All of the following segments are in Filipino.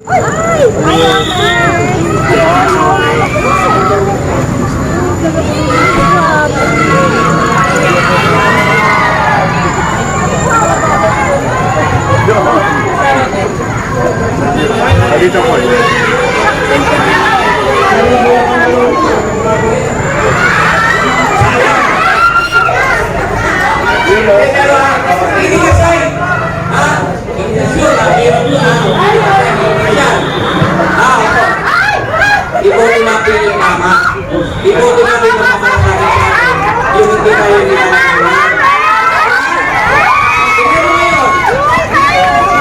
Dito po. Ibuti natin yung mama. Ibuti natin yung mama na sabi sa akin. Yung hindi kayo nilalakawa. Tingnan mo ngayon.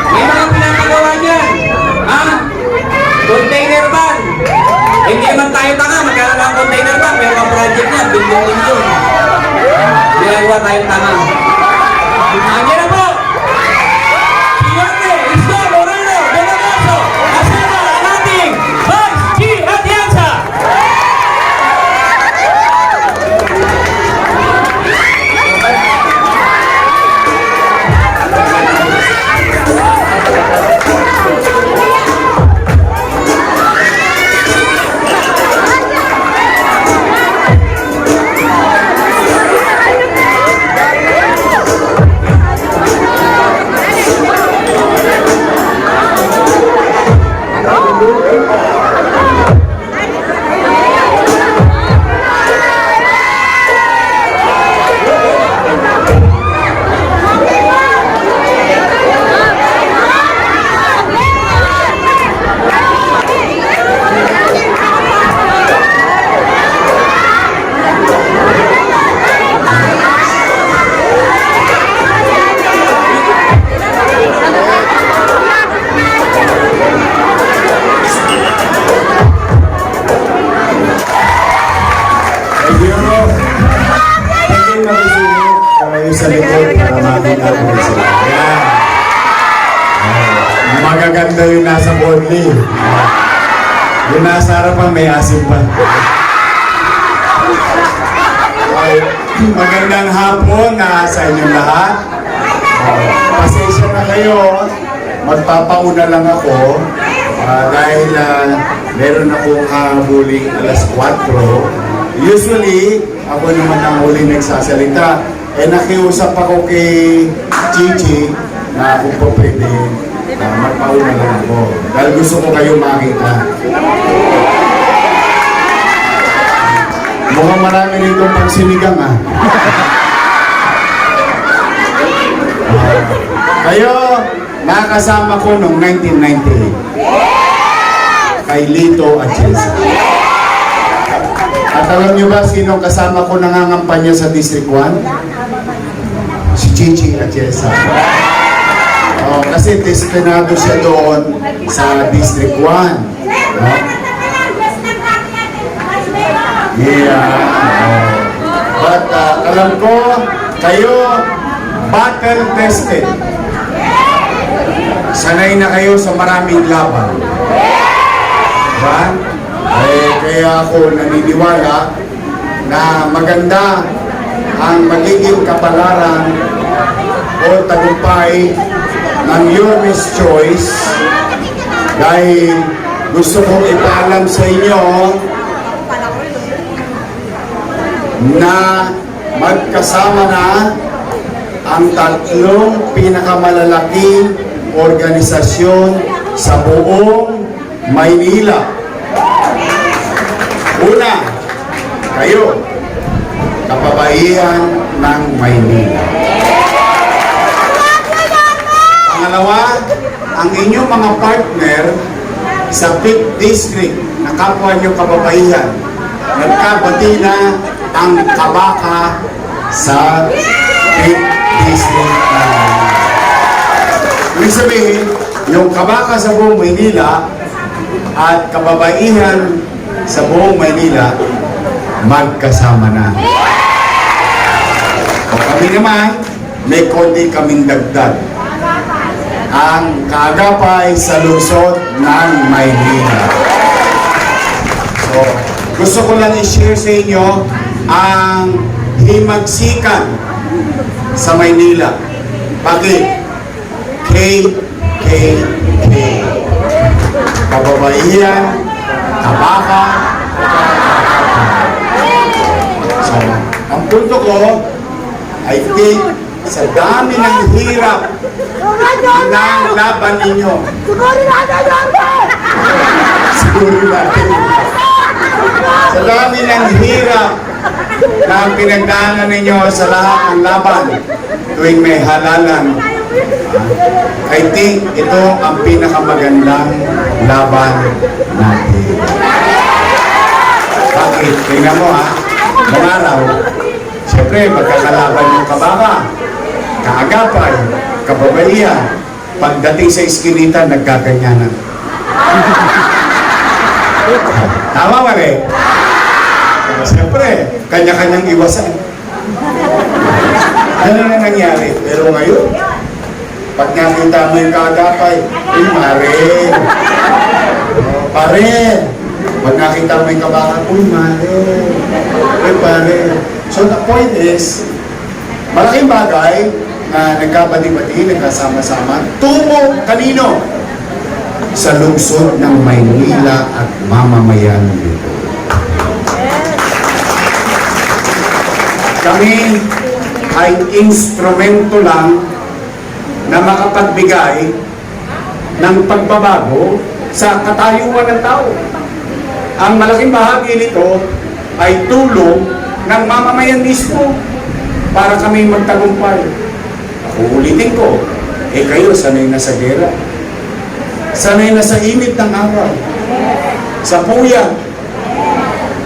May mga pinapagawa niyan. Ha? Container van. Hindi naman tayo tanga. Magkala lang container van. Pero ang project niya, bilyon-bilyon. Ginagawa tayong tanga. Hangin na po! Siwate, Isko, Moreno, Bonamoso, kasama ang ating Vice G. Atienza! Sa likod para makita ko sila. Yan. Magaganda yung nasa boardly. Yung nasa harapan may asim pa. Magandang hapon na sa inyong lahat. Pasensya na kayo. Magpapauna lang ako dahil meron akong huling alas 4. Usually, ako naman ang huling nagsasalita. Nakiusap ako kay Chichi na kung po pwede magpauna lang ako. Dahil gusto ko kayo makita. Mukhang marami nito pagsinigang kayo, nakasama ko noong 1998 kay Lito Atienza. At alam nyo ba sino kasama ko nangangampanya sa District 1? Si Chichi Atienza. Kasi destinado siya doon sa District 1. But alam ko, kayo battle tested. Sanay na kayo sa maraming laban. Diba? Kaya ako naniniwala na maganda ang magiging kapalaran o tagumpay ng Your Miss Choice dahil gusto kong ipaalam sa inyo na magkasama na ang tatlong pinakamalalaking organisasyon sa buong Maynila. Una, kayo, Kababaihan ng Maynila. Pangalawa, ang inyong mga partner sa 5th District na kapwa nyo kababaihan. Nagkabati na ang kabaka sa 5th District na ibig sabihin, yung kabaka sa buong Maynila at kababaihan sa buong Maynila magkasama na. O kami naman, may konti kaming dagdag. Ang kaagapay sa lungsod ng Maynila. So, gusto ko lang i-share sa inyo ang himagsikan sa Maynila. Bakit? K. kababaihan, kabaka. So, ang punto ko, I think, sa dami ng hirap ng laban ninyo, siguro natin, sa dami ng hirap na pinagdaanan ninyo sa lahat ng laban tuwing may halalan, I think ito ang pinakamagandang laban natin. Bakit? Tingnan mo ha, ng araw, siyempre magkakalaban yung kabaka, kaagapay, kababaihan, pagdating sa iskinita, nagkaganyanan. Tama ba rin? Siyempre, kanya-kanyang iwasan. Ano na nangyari? Pero ngayon, pag nakita mo yung kaagapay, uy, pare. Pare. Pag nakita mo yung kabaka, uy, pare. Uy, pare. So the point is, malaking bagay na nagkabati-bati, nagkasama-sama, tungo kanino? Sa lungsod ng Maynila at mamamayan nito. Kami ay instrumento lang na makapagbigay ng pagbabago sa katayuan ng tao. Ang malaking bahagi nito ay tulong ng mamamayan mismo para kami magtagumpay. Ako ulitin ko, kayo sanay na sa gera. Sanay na sa init ng araw. Sa puya.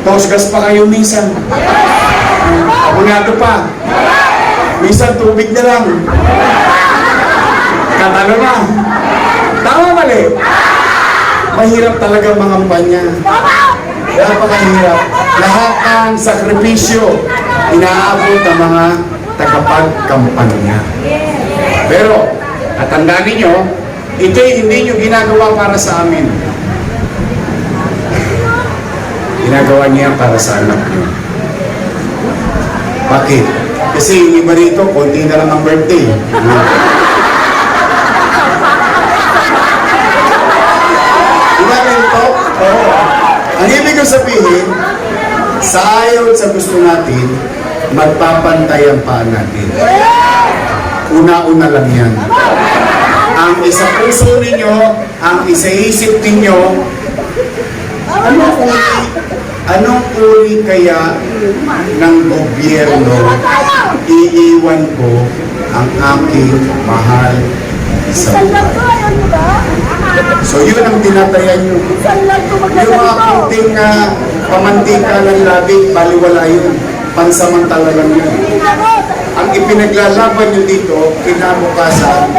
Tosgas pa kayo minsan. Abunado pa. Minsan tubig na lang. Katalo na. Tama mali. Mahirap talaga mangampanya. Napakahirap. Lahat ng sakripisyo inaabot ng mga tagapagkampanya. Pero, tatandaan ninyo, ito'y hindi nyo ginagawa para sa amin. Ginagawa niya para sa anak nyo. Bakit? Kasi yung iba rito, konti na lang ang birthday. Diba rito? Oo. Ang ibig ko sabihin, sa ayaw at sa gusto natin, magpapantay ang paan natin. Una-una lang yan. Ang isa puso ninyo, ang isa isip ninyo, anong uri kaya ng gobyerno iiwan ko ang aking mahal sa buhay? So yun ang tinatayan nyo. Yung mga kunting pamantika ng labi, baliwala yun. Pansamantala lang yun. Ang ipinaglalaban nyo dito, kinabukasan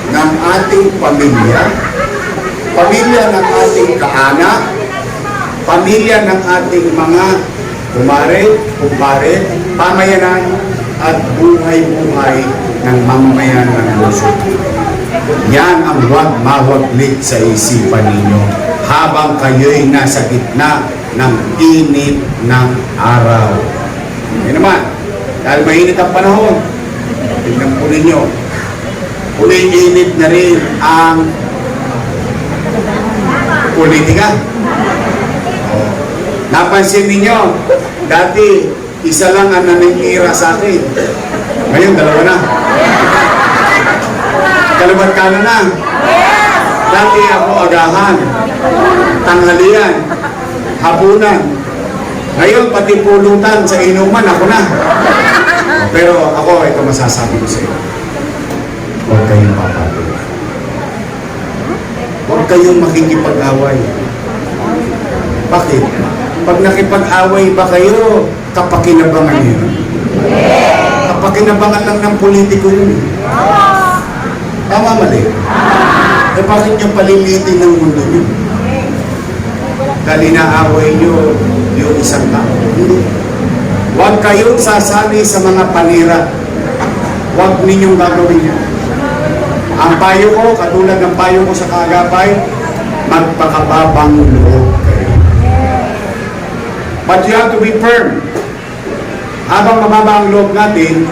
ng ating pamilya, pamilya ng ating kaanak, pamilya ng ating mga kumpare, pamayanan, at buhay-buhay ng mamamayan ng lungsod. Yan ang huwag mawaglit sa isipan ninyo habang kayo'y nasa gitna ng init ng araw. Yan naman, dahil mainit ang panahon, tignan po ninyo, uli-init na rin ang politika. Napansin ninyo, dati isa lang ang nanitira sa akin. Ngayon, dalawa na. Kalabat ka na. Dati ako agahan, tanghalian, hapunan. Ngayon, pati pulutan sa inuman, ako na. Pero ako, ito masasabi ko sa iyo. Huwag kayong papatuloy. Huwag kayong makikipag-away. Bakit? Pag nakipag-away ba kayo, kapakinabangan yun. Kapakinabangan lang ng politiko yun. Tama mali. Eh bakit nyo palilitin ng mundo nyo? Dahil inaaway nyo yung isang tao. Hindi. Huwag kayong sasali sa mga panira. Huwag ninyong gagawin yun. Ang payo ko, katulad ng payo ko sa kaagapay, magpakababang loob kayo. But you have to be firm. Habang mababa ang loob natin,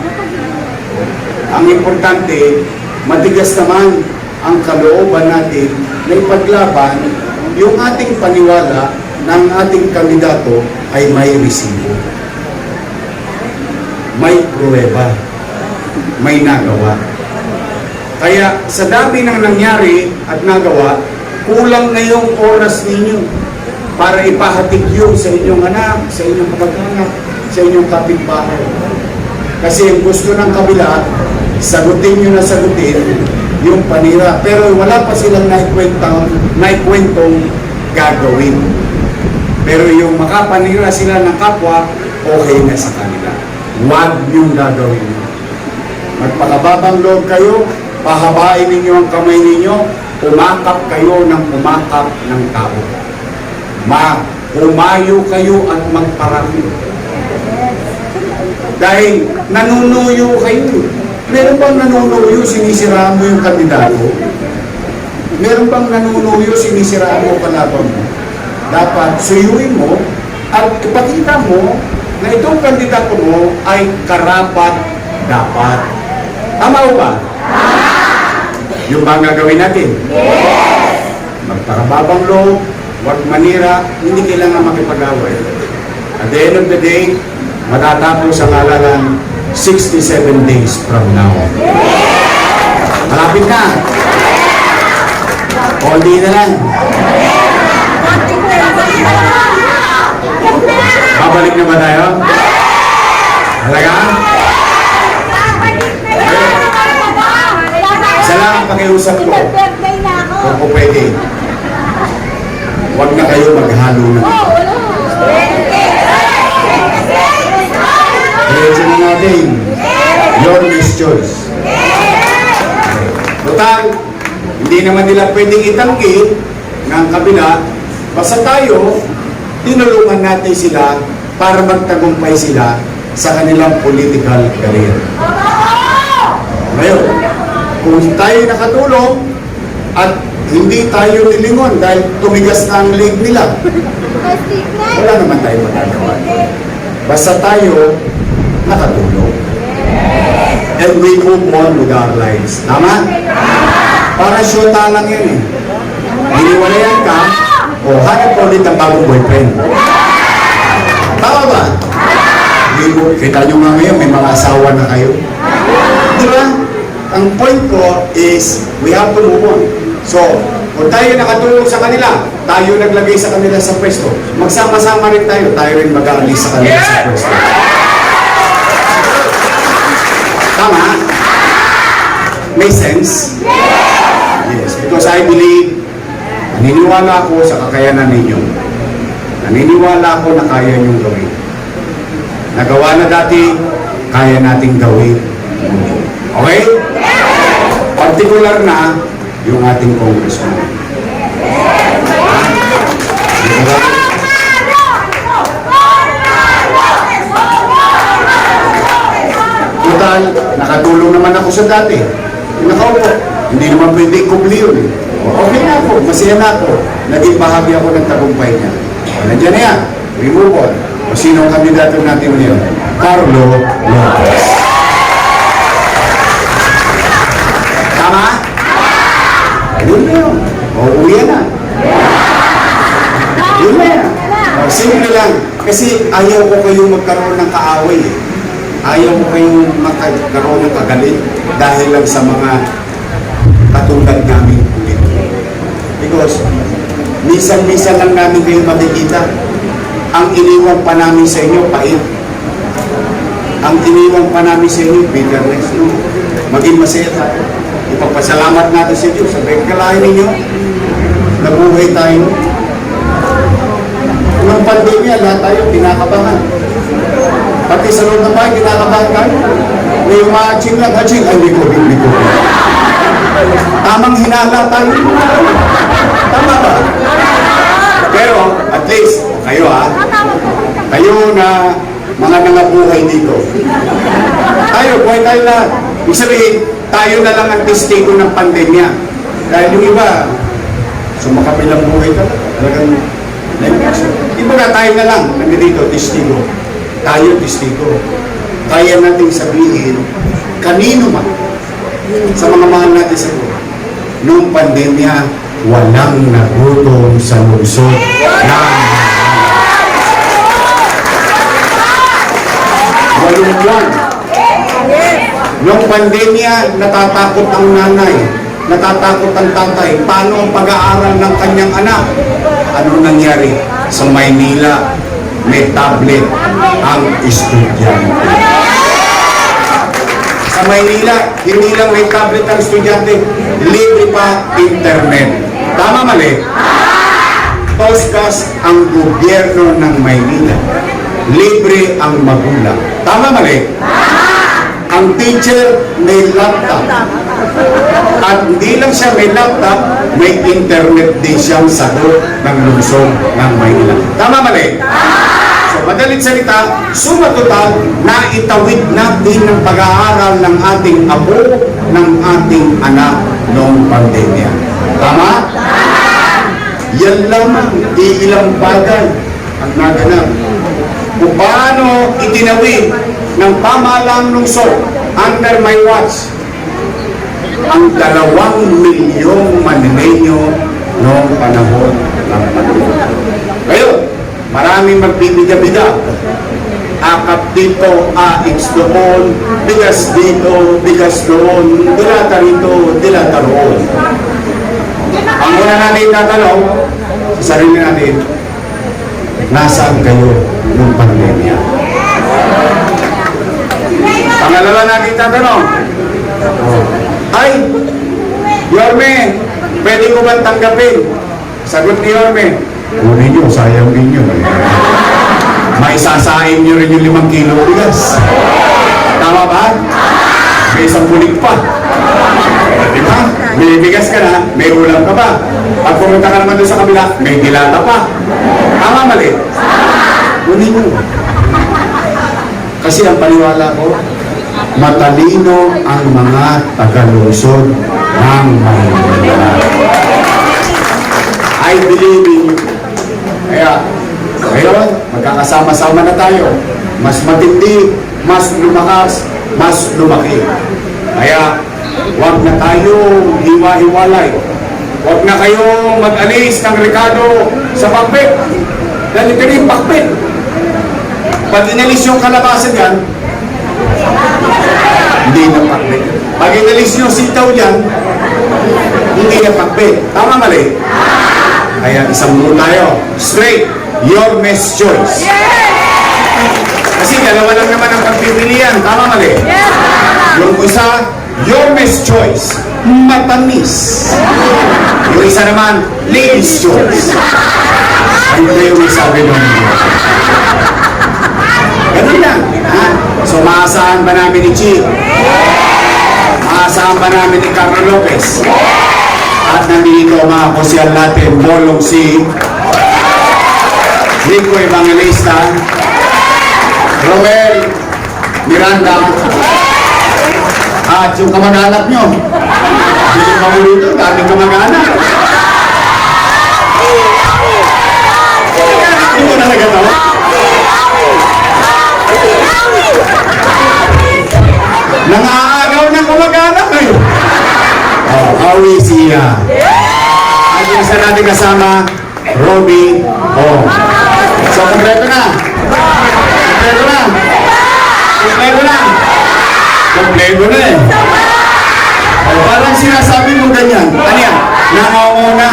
ang importante, matigas naman ang kalooban natin na ipaglaban yung ating paniwala ng ating kandidato ay may resibo. May pruweba. May nagawa. Kaya sa dami ng nangyari at nagawa, kulang na yung oras ninyo para ipahatid yun sa inyong anak, sa inyong kapag-anak, sa inyong kapitbahay. Kasi ang gusto ng kabila, sagutin nyo na sagutin yung panira. Pero wala pa silang naikwentong gagawin. Pero yung makapanira sila ng kapwa, okay na sa kanila. Huwag yung gagawin. Magpakababang loob kayo, pahabain ninyo ang kamay ninyo, umakap kayo ng umakap ng tao. Humayo kayo at magparami. Dahil nanunuyo kayo. Meron bang nanunuyo, sinisiraan mo yung kandidato? Meron bang nanunuyo, sinisiraan mo kalaban mo? Dapat suyuin mo at ipakita mo na itong kandidato mo ay karapat dapat. Tama o ba? Yung ba ang gagawin natin? Yes! Magparababang loob, huwag manira, hindi kailangan makipag-away. At the end of the day, matatapos ang halagang 67 days from now. Malapit na. Konti na lang. Babalik na ba tayo? Halaga? Isa lang ang pakiusap ko. Kung po pwede, huwag na kayo maghalo ng iba. Diretso na natin. Your next choice. Total, hindi naman nila pwedeng itanggi ng kabila. Basta tayo, tinulungan natin sila para magtagumpay sila sa kanilang political career. Ngayon, kung tayo nakatulong at hindi tayo nilingon dahil tumigas na ang leg nila, wala naman tayo magagawa. Basta tayo nakatulong. And we move on with our lives. Tama? Para syota lang yan eh. Hiniwalayan ka, o hanap ko ulit ang bagong boyfriend. Tama ba? Kita nyo nga ngayon, may mga asawa na kayo. Di ba? Ang point ko is, we have to move on. So, kung tayo nakatulong sa kanila, tayo naglagay sa kanila sa pwesto, magsama-sama rin tayo, tayo rin mag-aalis sa kanila sa pwesto. Tama? May sense? Yes, because I believe, naniniwala ako sa kakayanan ninyo. Naniniwala ako na kaya niyong gawin. Nagawa na dati, kaya nating gawin. Okay? Particular na yung ating congressman. Total, nakatulong naman ako sa dati. Nakaupo. Hindi naman pwede kubli yun. Okay na ako, masaya na ako. Naging bahagi ako ng tagumpay niya. O, nandiyan na yan. Remove on. O sino ang kandidato natin ngayon? Carlo Lopez. Tama? Yun na yun. O, uwi na. Yun na yan. O, simple lang. Kasi ayaw ko kayong magkaroon ng kaaway eh. Ayaw ko kayong magkaroon ng kagalit dahil lang sa mga katulad namin ulit. Because minsan-minsan lang namin kayo makikita. Ang iniwan pa namin sa inyo, pait. Ang iniwan pa namin sa inyo, bitterness. No? Maging masaya tayo. Ipagpasalamat natin sa Diyos. Sabihin kalahin ninyo, nabuhay tayo. Nung pandemya, lahat tayo pinakabangan. Pati sa loob ng bahay, kinakabahan tayo. May ma-aching lang, aching. Ay, may COVID. Tamang hinala tayo. Tama ba? Pero, at least, kayo kayo na mga nangabuhay dito. Buhay tayo lahat. Ibig sabihin, tayo na lang ang testigo ng pandemya. Dahil yung iba, sumakabilang buhay talagang iba na tayo na lang, nandito, testigo. Tayo, testigo. Kaya nating sabihin, kanino man, sa mga mahal natin sa buhay, noong pandemya, walang nagutom sa lungsod ng walong buwan. Noong pandemya, natatakot ang nanay, natatakot ang tatay. Paano ang pag-aaral ng kanyang anak? Ano nangyari? Sa Maynila, may tablet ang estudyante. Sa Maynila, hindi lang may tablet ang estudyante, libre pa internet. Tama mali? Toskas ang gobyerno ng Maynila. Libre ang magulang. Tama mali? Ang teacher may laptop. At hindi lang siya may laptop, may internet din siyang sagot ng lungsod ng Maynila. Tama mali? So, madalit salita, suma total na itawid natin ang pag-aaral ng ating apo, ng ating anak noong pandemya. Tama? Yan lamang, iilang bagay ang naganap. Kung paano itinawid ng pamahalang lungsod under my watch ang 2 milyong Manileño noong panahon ng pandemya. Ngayon, maraming magbibiga-biga. Akap dito, AX doon, bigas dito, bigas doon, dilata rito, dilata roon. Ang una natin tatanong sa sarili natin, nasaan kayo ng pandemya? Pangalawa natin tatanong, ay, Yorme, pwede ko ba tanggapin? Sagot ni Yorme, kunin nyo, sayang din yun. Maisasain nyo rin yung 5 kilo bigas. Tama ba? May 10 bulig pa. Di ba? May bigas ka na, may ulam ka pa. Pag pumunta ka naman doon sa kabila, may dilata pa. Tama mali? Kunin nyo. Kasi ang paniwala ko, matalino ang mga taga-lungsod ng Maynila. I believe in you. Kaya, ngayon, magkakasama-sama na tayo. Mas matindi, mas lumakas, mas lumaki. Kaya, huwag na tayo hiwa-hiwalay. Huwag na kayo mag-alis ng rekado sa pakpit. Dahil ito yung pakpit. Pag inalis yung kalabasan yan, hindi na pakpit. Pag inalis yung sitaw yan, hindi na pakpit. Tama mali? Kaya isang muna tayo. Straight, your best choice. Kasi dalawa lang naman ang pagpipilian. Tama mali? Yung isa, your best choice. Matamis. Yung isa naman, lady's choice. Ano na yung sabi nun? Ganun lang. Ha? So, maasahan ba namin ni Chi? Maasahan ba namin ni Carlo Lopez? At nandito mga kusyal natin, Bolong si Rico Evangelista, Romel Miranda, at yung kamag-anak nyo. Hindi yung mahulito, daming kamag-anak. Hindi mo talaga to? Nangaagaw ng kamag-anak eh. Oh, awi siya. At yung isa natin kasama, Robby Ong. So, kompleto na. Kompleto na. Kompleto na. Kompleto na eh. Oh, parang sinasabi mo ganyan. Ano yan? Nanganguna.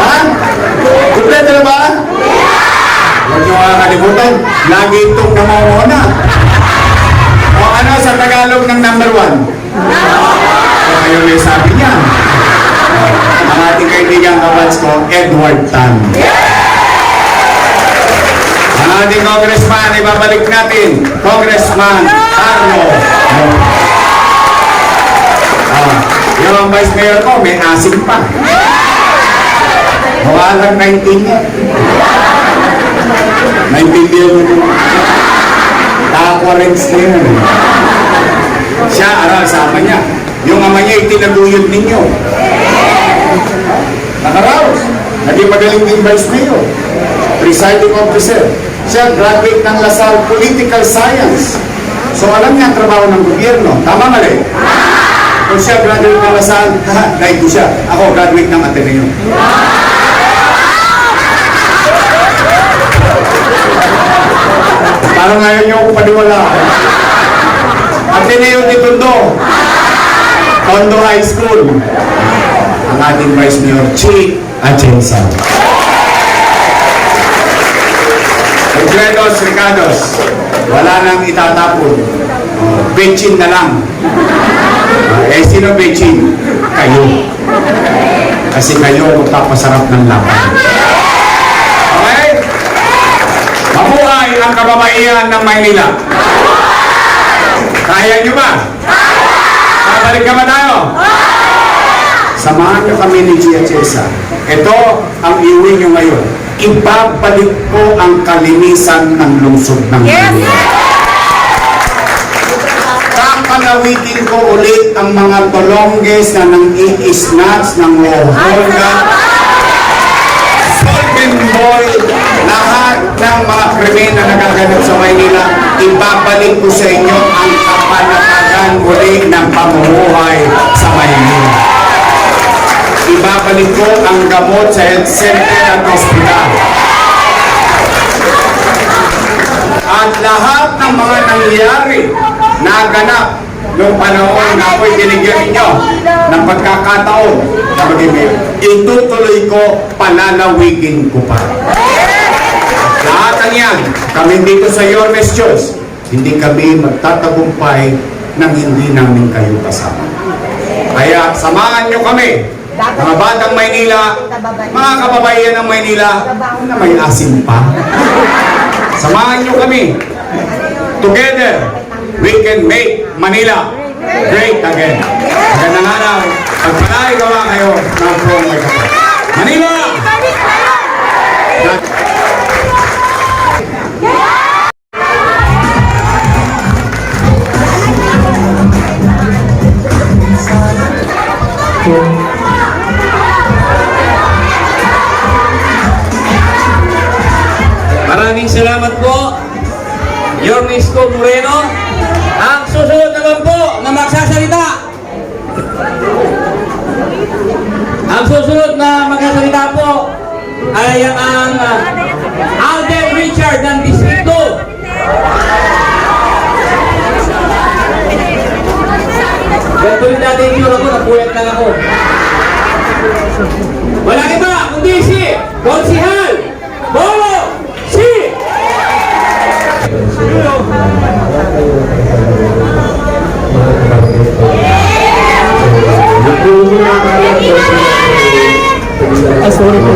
Ha? Kompleto na ba? Huwag nyo makakalimutan. Lagi itong nanganguna. O ano sa Tagalog ng number 1? So, ayun yung sabi niya. Ang ating kaibigan kapats ko, Edward Tan. Ang ating congressman, ibabalik natin, Congressman Carlo. Yung vice mayor ko, may asin pa. Mukha lang 19 niya. 19 yun. Aquarents na yun. Siya, aral sa ama niya. Yung ama niya, itinaguyod ninyo. Nakaraos. Naging magaling din vice mayor. Presiding officer. Siya, graduate ng LaSalle Political Science. So, alam niya ang trabaho ng gobyerno. Tama mali? Kung siya graduate ng Lasal, like ko siya. Ako, graduate ng Ateneo. Parang ngayon niyo ako paniwala. Ateneo de Tondo. Tondo High School. Ang ating Vice Mayor, Chi Atienza. Ricardos, wala nang itatapon. Bechin na lang. Sino bechin? Kayo. Kasi kayo magpapasarap ng laban. Okay? Mabuhay ang kababaihan ng Maynila. Kaya nyo ba? Babalik ka ba tayo? Samahan nyo kami ni Gia Chesa. Ito ang iuwi nyo ngayon. Ibabalik ko ang kalinisan ng lungsod ng Manila. Kakalawitin ko ulit ang mga tolongges na nang i-snatch ng Holga, Golden Boy, lahat ng mga krimen na nagaganap sa Maynila. Ibabalik ko sa inyo ang kapanatagan ulit ng pamumuhay sa Maynila. Ibabalik ko ang gamot sa health center at hospital. At lahat ng mga nangyari na ganap noong panahon na ako'y binigyan ninyo ng pagkakataon na maging mayor, itutuloy ko, palalawigin ko pa. Lahat ng yan, kami dito sa Yormes Diyos, hindi kami magtatagumpay nang hindi namin kayo kasama. Kaya samahan nyo kami, mga batang Maynila, mga kababaihan ng Maynila na may asim pa. Samahan nyo kami. Together, we can make Manila great again. Magandang araw. Pagpalay gawa kayo ng Prong May Kapal. Manila! Maraming salamat po, Yormisco Moreno. Ang susunod naman po na magsasalita, po ay ang Alden Richard ng District 2. Ganito yung dati yung ako, napuyat lang ako. Wala iba, kundi si Konsihal Bolo Si! Sorry po.